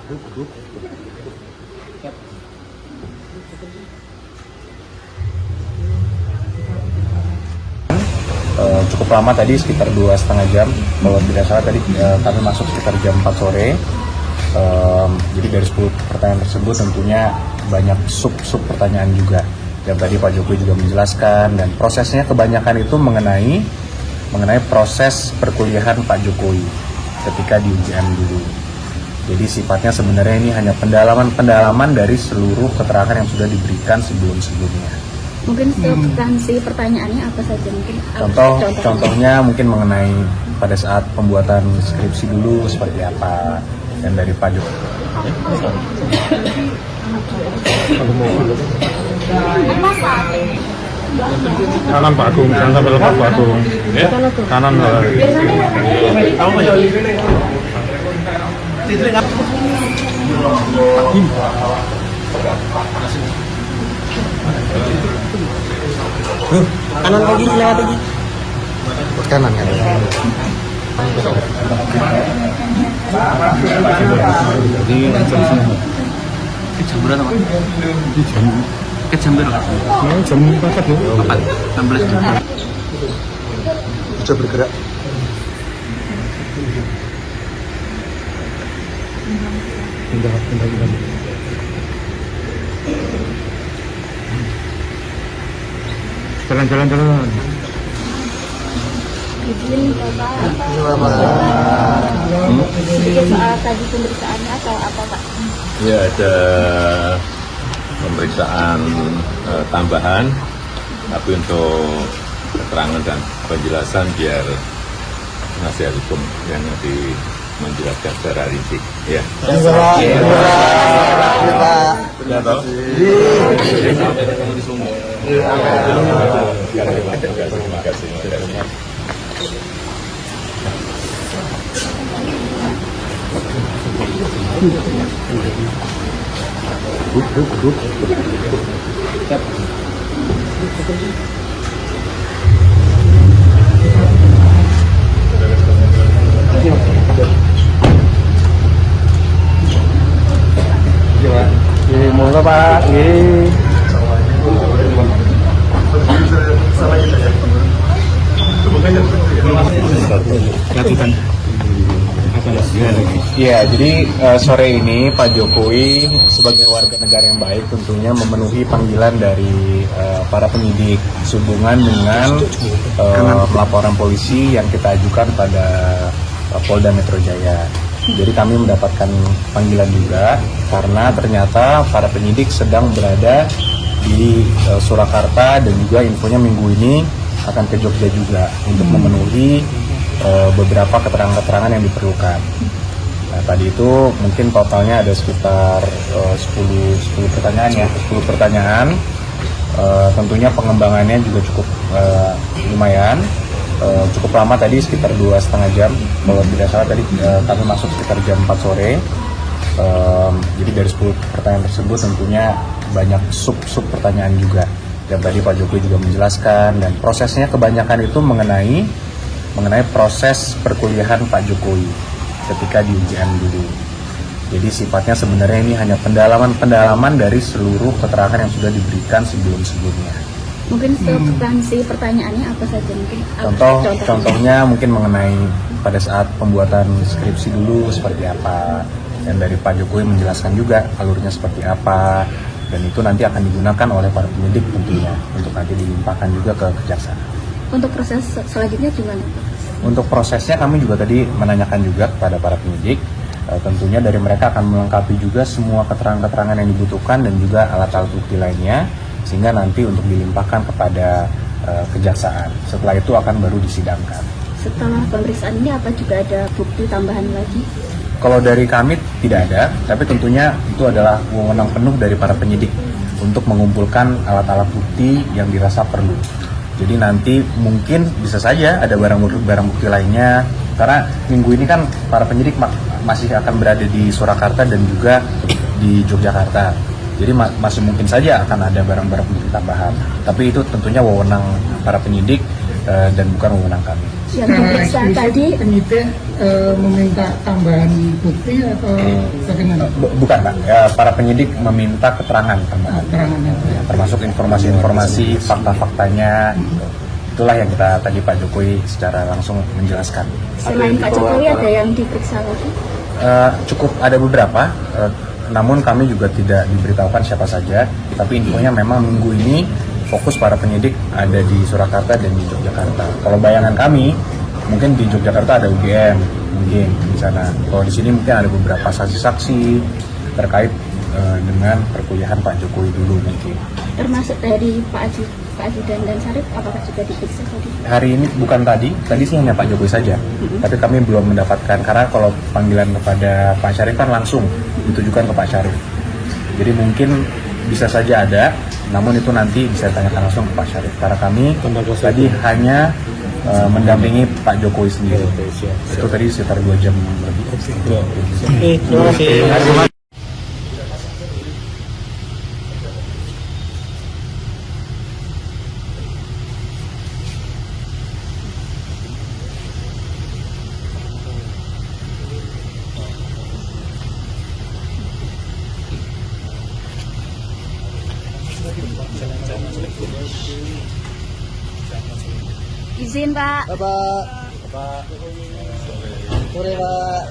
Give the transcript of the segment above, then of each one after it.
Cukup lama tadi, sekitar 2,5 jam. Kalau tidak salah tadi kami masuk sekitar jam 4 sore. Jadi dari 10 pertanyaan tersebut tentunya banyak sub pertanyaan juga. Dan tadi Pak Jokowi juga menjelaskan, dan prosesnya kebanyakan itu mengenai proses perkuliahan Pak Jokowi ketika di UGM dulu. Jadi sifatnya sebenarnya ini hanya pendalaman dari seluruh keterangan yang sudah diberikan sebelumnya. Mungkin substansi pertanyaannya apa saja mungkin? Contohnya mungkin mengenai pada saat pembuatan skripsi dulu seperti apa, dan dari Pak Jokowi. Kanan Pak Agung, jangan sampai lepas Pak Agung. Ya? Kanan lah. Kanan lagi, lewat lagi. Kanan kan. Jadi langsung semua. Jam berapa? Jam berapa? Jam 4 ya. 16 jam. Bisa bergerak. Pindah. Jalan. Izin sedikit soal tadi pemeriksaannya atau apa Pak? Ya, ada pemeriksaan tambahan, tapi untuk keterangan dan penjelasan biar penasihat hukum yang nanti menjelaskan secara rinci. Ya. Terima kasih. Monggo Pak. Ya, jadi sore ini Pak Jokowi sebagai warga negara yang baik tentunya memenuhi panggilan dari para penyidik sehubungan dengan laporan polisi yang kita ajukan pada Polda Metro Jaya. Jadi kami mendapatkan panggilan juga karena ternyata para penyidik sedang berada di Surakarta, dan juga infonya minggu ini akan ke Jogja juga untuk memenuhi beberapa keterangan-keterangan yang diperlukan. Nah, tadi itu mungkin totalnya ada sekitar 10 pertanyaan ya, 10 pertanyaan. Tentunya pengembangannya juga cukup lumayan. Cukup lama tadi, sekitar 2,5 jam. Kalau tidak salah tadi kami masuk sekitar jam 4 sore. Jadi dari 10 pertanyaan tersebut tentunya banyak sub pertanyaan juga. Dan tadi Pak Jokowi juga menjelaskan, dan prosesnya kebanyakan itu mengenai proses perkuliahan Pak Jokowi ketika di UGM dulu. Jadi sifatnya sebenarnya ini hanya pendalaman dari seluruh keterangan yang sudah diberikan sebelumnya. Mungkin substansi pertanyaannya apa saja mungkin? Contohnya mungkin mengenai pada saat pembuatan skripsi dulu seperti apa, dan dari Pak Jokowi menjelaskan juga alurnya seperti apa, dan itu nanti akan digunakan oleh para penyidik tentunya untuk nanti dilimpahkan juga ke kejaksaan. Untuk proses selanjutnya gimana? Untuk prosesnya kami juga tadi menanyakan juga kepada para penyidik, tentunya dari mereka akan melengkapi juga semua keterangan-keterangan yang dibutuhkan dan juga alat-alat bukti lainnya, sehingga nanti untuk dilimpahkan kepada kejaksaan. Setelah itu akan baru disidangkan. Setelah pemeriksaan ini apa juga ada bukti tambahan lagi? Kalau dari kami tidak ada, tapi tentunya itu adalah wewenang penuh dari para penyidik untuk mengumpulkan alat-alat bukti yang dirasa perlu. Jadi nanti mungkin bisa saja ada barang bukti lainnya, karena minggu ini kan para penyidik masih akan berada di Surakarta dan juga di Yogyakarta. Jadi masih mungkin saja akan ada barang-barang bukti tambahan. Tapi itu tentunya wewenang para penyidik dan bukan wewenang kami. yang diperiksa tadi. Penyidik meminta tambahan bukti atau bagaimana? Bukan Pak, para penyidik meminta keterangan tambahan, Keterangannya. termasuk informasi-informasi, fakta-faktanya. Gitu. Itulah yang kita tadi Pak Jokowi secara langsung menjelaskan. Selain Pak Jokowi ada yang diperiksa lagi? Cukup ada beberapa, namun kami juga tidak diberitahukan siapa saja. Tapi infonya memang minggu ini fokus para penyidik ada di Surakarta dan di Yogyakarta. Kalau bayangan kami, mungkin di Yogyakarta ada UGM, mungkin di sana. Kalau di sini mungkin ada beberapa saksi-saksi terkait dengan perkuliahan Pak Jokowi dulu mungkin. Termasuk dari Pak Ajudan dan Sarip, apakah juga diperiksa tadi? Hari ini bukan tadi sih hanya Pak Jokowi saja. Tapi kami belum mendapatkan, karena kalau panggilan kepada Pak Syarif kan langsung ditujukan ke Pak Syarif. Jadi mungkin bisa saja ada, namun itu nanti bisa ditanyakan langsung ke Pak Syarif. Karena kami tadi hanya mendampingi Pak Jokowi sendiri. Itu tadi sekitar 2 jam lebih. Terima kasih. Izin Pak. Bapak. Sore Pak.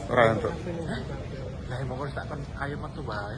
Orang untuk. Nah, mau tak kan kayu metu bae.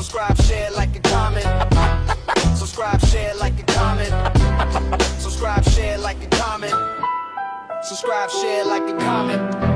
Subscribe, share, like, and comment. Subscribe, share, like, and comment. Subscribe, share, like, and comment. Subscribe, share, like, and comment.